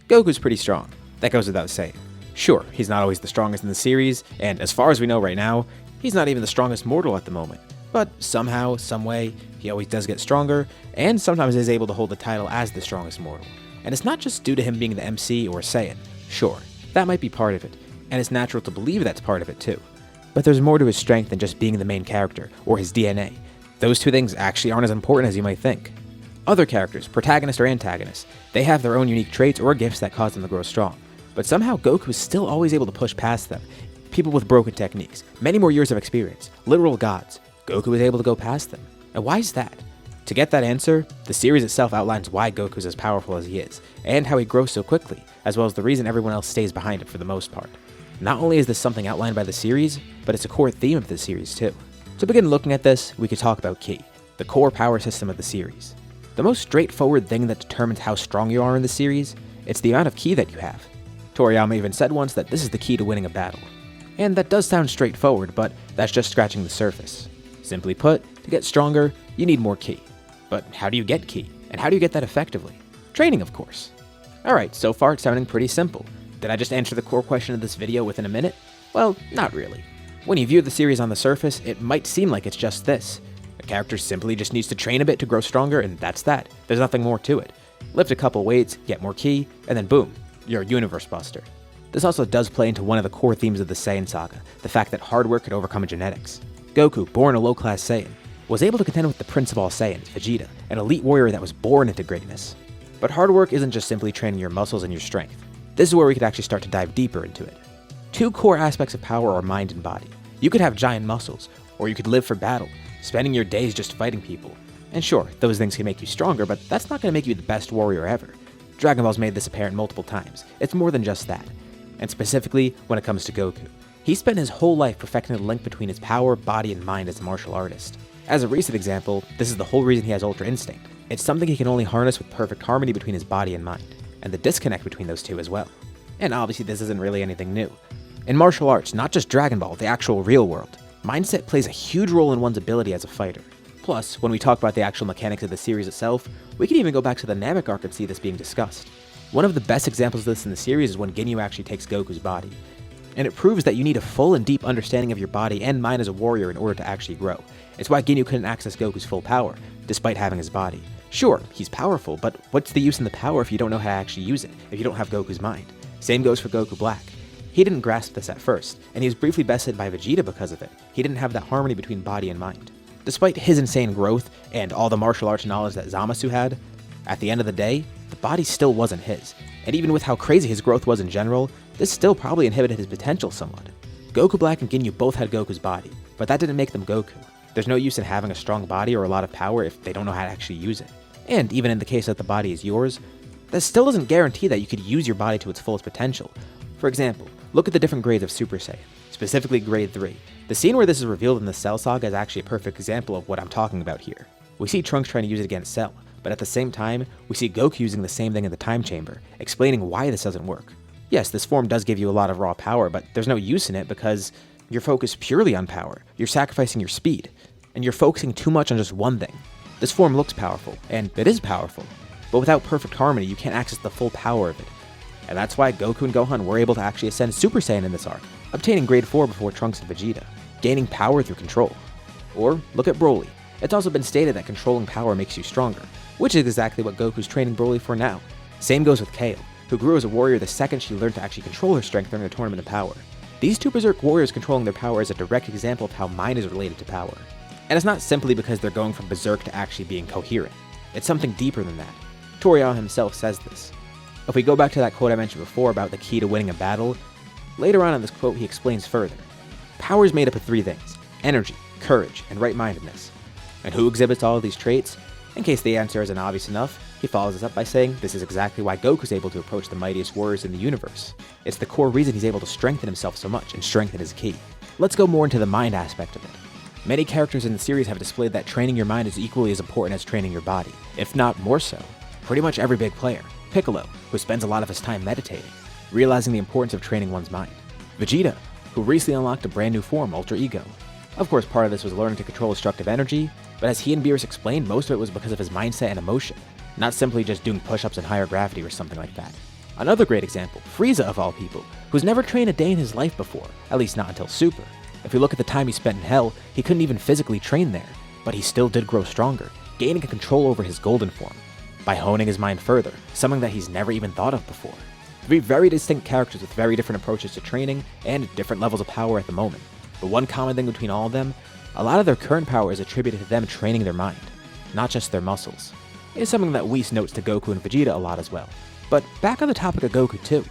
Goku's pretty strong. That goes without saying. Sure, he's not always the strongest in the series, and as far as we know right now, he's not even the strongest mortal at the moment. But somehow, someway, he always does get stronger, and sometimes is able to hold the title as the strongest mortal. And it's not just due to him being the MC or Saiyan. Sure, that might be part of it, and it's natural to believe that's part of it too. But there's more to his strength than just being the main character, or his DNA. Those two things actually aren't as important as you might think. Other characters, protagonists or antagonists, they have their own unique traits or gifts that cause them to grow strong. But somehow Goku is still always able to push past them. People with broken techniques, many more years of experience, literal gods. Goku is able to go past them. And why is that? To get that answer, the series itself outlines why Goku is as powerful as he is, and how he grows so quickly, as well as the reason everyone else stays behind him for the most part. Not only is this something outlined by the series, but it's a core theme of the series too. To begin looking at this, we could talk about Ki, the core power system of the series. The most straightforward thing that determines how strong you are in the series, it's the amount of Ki that you have. Toriyama even said once that this is the key to winning a battle. And that does sound straightforward, but that's just scratching the surface. Simply put, to get stronger, you need more Ki. But how do you get Ki? And how do you get that effectively? Training, of course. Alright, so far it's sounding pretty simple. Did I just answer the core question of this video within a minute? Well, not really. When you view the series on the surface, it might seem like it's just this. A character simply just needs to train a bit to grow stronger, and that's that. There's nothing more to it. Lift a couple weights, get more Ki, and then boom, you're a universe buster. This also does play into one of the core themes of the Saiyan saga, the fact that hard work could overcome genetics. Goku, born a low-class Saiyan, was able to contend with the Prince of all Saiyans, Vegeta, an elite warrior that was born into greatness. But hard work isn't just simply training your muscles and your strength. This is where we could actually start to dive deeper into it. Two core aspects of power are mind and body. You could have giant muscles, or you could live for battle, spending your days just fighting people. And sure, those things can make you stronger, but that's not going to make you the best warrior ever. Dragon Ball's made this apparent multiple times. It's more than just that. And specifically, when it comes to Goku. He spent his whole life perfecting the link between his power, body, and mind as a martial artist. As a recent example, this is the whole reason he has Ultra Instinct. It's something he can only harness with perfect harmony between his body and mind, and the disconnect between those two as well. And obviously this isn't really anything new. In martial arts, not just Dragon Ball, the actual real world, mindset plays a huge role in one's ability as a fighter. Plus, when we talk about the actual mechanics of the series itself, we can even go back to the Namek arc and see this being discussed. One of the best examples of this in the series is when Ginyu actually takes Goku's body. And it proves that you need a full and deep understanding of your body and mind as a warrior in order to actually grow. It's why Ginyu couldn't access Goku's full power, despite having his body. Sure, he's powerful, but what's the use in the power if you don't know how to actually use it, if you don't have Goku's mind? Same goes for Goku Black. He didn't grasp this at first, and he was briefly bested by Vegeta because of it. He didn't have that harmony between body and mind. Despite his insane growth and all the martial arts knowledge that Zamasu had, at the end of the day, the body still wasn't his. And even with how crazy his growth was in general, this still probably inhibited his potential somewhat. Goku Black and Ginyu both had Goku's body, but that didn't make them Goku. There's no use in having a strong body or a lot of power if they don't know how to actually use it. And even in the case that the body is yours, that still doesn't guarantee that you could use your body to its fullest potential. For example, look at the different grades of Super Saiyan, specifically grade 3. The scene where this is revealed in the Cell Saga is actually a perfect example of what I'm talking about here. We see Trunks trying to use it against Cell, but at the same time, we see Goku using the same thing in the Time Chamber, explaining why this doesn't work. Yes, this form does give you a lot of raw power, but there's no use in it because you're focused purely on power, you're sacrificing your speed, and you're focusing too much on just one thing. This form looks powerful, and it is powerful, but without perfect harmony, you can't access the full power of it. And that's why Goku and Gohan were able to actually ascend Super Saiyan in this arc, obtaining grade 4 before Trunks and Vegeta, gaining power through control. Or look at Broly. It's also been stated that controlling power makes you stronger, which is exactly what Goku's training Broly for now. Same goes with Kale, who grew as a warrior the second she learned to actually control her strength during a tournament of power. These two Berserk warriors controlling their power is a direct example of how mind is related to power. And it's not simply because they're going from Berserk to actually being coherent. It's something deeper than that. Toriyama himself says this. If we go back to that quote I mentioned before about the key to winning a battle, later on in this quote he explains further. Power is made up of 3 things: energy, courage, and right-mindedness. And who exhibits all of these traits? In case the answer isn't obvious enough, he follows this up by saying this is exactly why Goku's able to approach the mightiest warriors in the universe. It's the core reason he's able to strengthen himself so much and strengthen his ki. Let's go more into the mind aspect of it. Many characters in the series have displayed that training your mind is equally as important as training your body, if not more so. Pretty much every big player. Piccolo, who spends a lot of his time meditating, realizing the importance of training one's mind. Vegeta, who recently unlocked a brand new form, Ultra Ego. Of course, part of this was learning to control destructive energy, but as he and Beerus explained, most of it was because of his mindset and emotion, not simply just doing push-ups in higher gravity or something like that. Another great example, Frieza of all people, who's never trained a day in his life before, at least not until Super. If you look at the time he spent in Hell, he couldn't even physically train there, but he still did grow stronger, gaining a control over his golden form, by honing his mind further, something that he's never even thought of before. Three very distinct characters with very different approaches to training and different levels of power at the moment. But one common thing between all of them, a lot of their current power is attributed to them training their mind, not just their muscles. It's something that Whis notes to Goku and Vegeta a lot as well. But back on the topic of Goku too.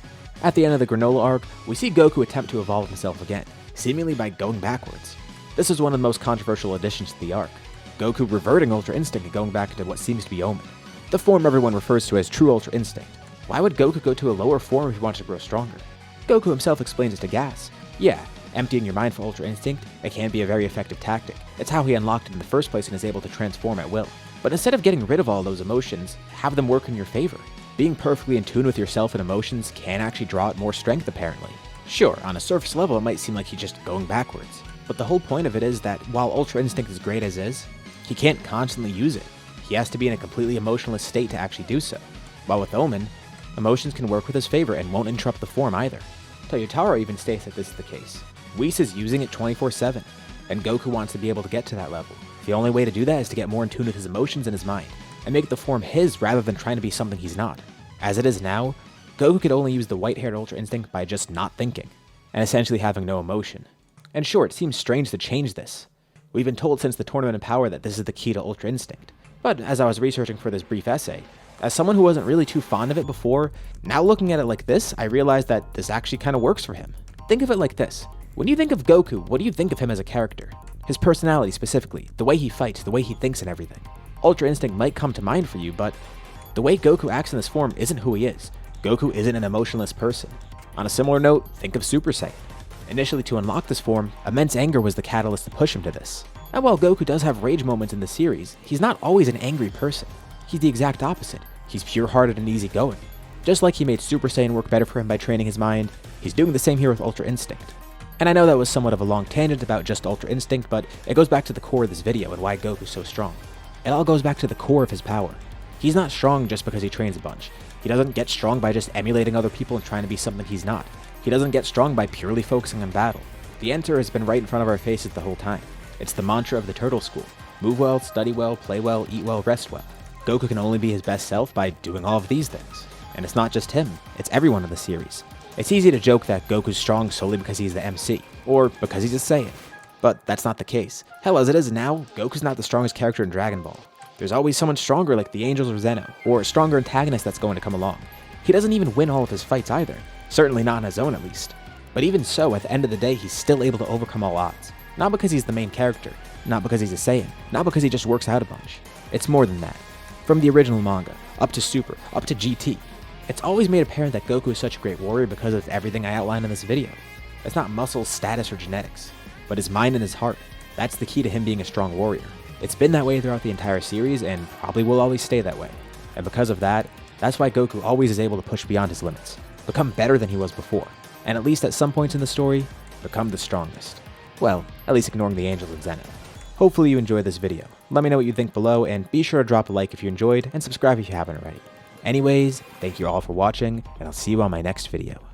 At the end of the Granola arc, we see Goku attempt to evolve himself again, seemingly by going backwards. This is one of the most controversial additions to the arc, Goku reverting Ultra Instinct and going back into what seems to be Omen, the form everyone refers to as true Ultra Instinct. Why would Goku go to a lower form if he wants to grow stronger? Goku himself explains it to Gas. Yeah, emptying your mind for Ultra Instinct, it can be a very effective tactic. It's how he unlocked it in the first place and is able to transform at will. But instead of getting rid of all those emotions, have them work in your favor. Being perfectly in tune with yourself and emotions can actually draw out more strength apparently. Sure, on a surface level it might seem like he's just going backwards, but the whole point of it is that while Ultra Instinct is great as is, he can't constantly use it. He has to be in a completely emotionless state to actually do so. While with Omen, emotions can work with his favor and won't interrupt the form either. Toyotaro even states that this is the case. Whis is using it 24/7, and Goku wants to be able to get to that level. The only way to do that is to get more in tune with his emotions and his mind, and make the form his rather than trying to be something he's not. As it is now, Goku could only use the white-haired Ultra Instinct by just not thinking, and essentially having no emotion. And sure, it seems strange to change this. We've been told since the Tournament of Power that this is the key to Ultra Instinct. But as I was researching for this brief essay, as someone who wasn't really too fond of it before, now looking at it like this, I realized that this actually kind of works for him. Think of it like this. When you think of Goku, what do you think of him as a character? His personality specifically, the way he fights, the way he thinks and everything. Ultra Instinct might come to mind for you, but the way Goku acts in this form isn't who he is. Goku isn't an emotionless person. On a similar note, think of Super Saiyan. Initially, to unlock this form, immense anger was the catalyst to push him to this. And while Goku does have rage moments in the series, he's not always an angry person. He's the exact opposite. He's pure-hearted and easygoing. Just like he made Super Saiyan work better for him by training his mind, he's doing the same here with Ultra Instinct. And I know that was somewhat of a long tangent about just Ultra Instinct, but it goes back to the core of this video and why Goku's so strong. It all goes back to the core of his power. He's not strong just because he trains a bunch. He doesn't get strong by just emulating other people and trying to be something he's not. He doesn't get strong by purely focusing on battle. The answer has been right in front of our faces the whole time. It's the mantra of the Turtle School. Move well, study well, play well, eat well, rest well. Goku can only be his best self by doing all of these things. And it's not just him, it's everyone in the series. It's easy to joke that Goku's strong solely because he's the MC, or because he's a Saiyan. But that's not the case. Hell, as it is now, Goku's not the strongest character in Dragon Ball. There's always someone stronger like the Angels or Zeno, or a stronger antagonist that's going to come along. He doesn't even win all of his fights either, certainly not on his own at least. But even so, at the end of the day, he's still able to overcome all odds. Not because he's the main character, not because he's a Saiyan, not because he just works out a bunch. It's more than that. From the original manga, up to Super, up to GT, it's always made apparent that Goku is such a great warrior because of everything I outlined in this video. It's not muscle, status, or genetics, but his mind and his heart. That's the key to him being a strong warrior. It's been that way throughout the entire series and probably will always stay that way. And because of that, that's why Goku always is able to push beyond his limits, become better than he was before, and at least at some points in the story, become the strongest. Well, at least ignoring the Angels and Zeno. Hopefully you enjoyed this video. Let me know what you think below, and be sure to drop a like if you enjoyed, and subscribe if you haven't already. Anyways, thank you all for watching, and I'll see you on my next video.